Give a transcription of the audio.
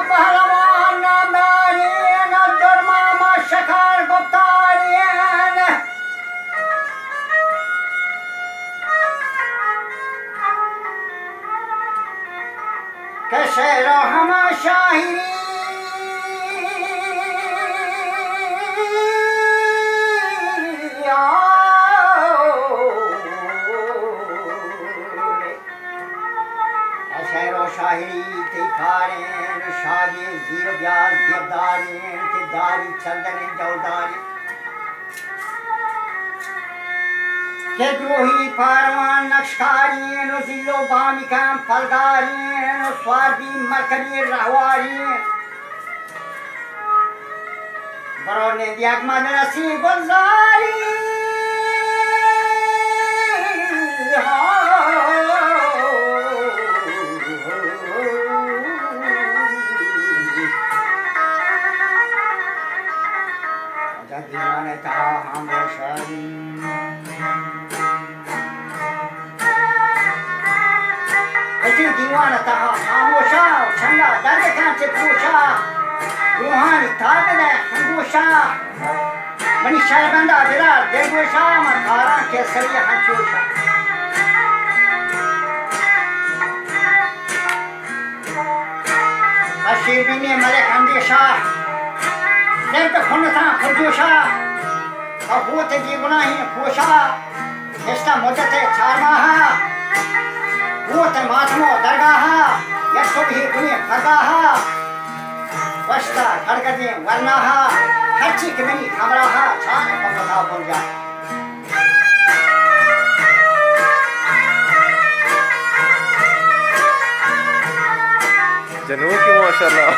पहलवान नादारीन दुर्मामा शखर गुप्तारीन कशेरो हमा शाहिरी शाहिरी तिखारेन शागे जीव ब्याज देवदारेन के दारी चंदन जौदारी के द्रोही पारवान नक्शकारीन जिलो बामिकाम फलगारीन स्वार्थी मरकरी रहवारीन बरोने दियाक मदरसी गुलजारी दीवाने कहा हम दीवाना कहा खामोशा छंगा दर्द से पूछा रूहानी ताकत है खंगोशा मनी शर्मंदा बिरार देगोशा मखारा केसरिया हंचोशा अशीर बिने मलिक अंदेशा देख खुनता खुरजोशा अबूत की गुनाही पोशा इसका मुद्दत है 4 माह वोत मातमो दरगाह यशुभ ही गुने फरगाह वस्ता खड़गदे वरनाह हच्ची के मनी खबराह छान पपता बोल जा जनू की माशाल्लाह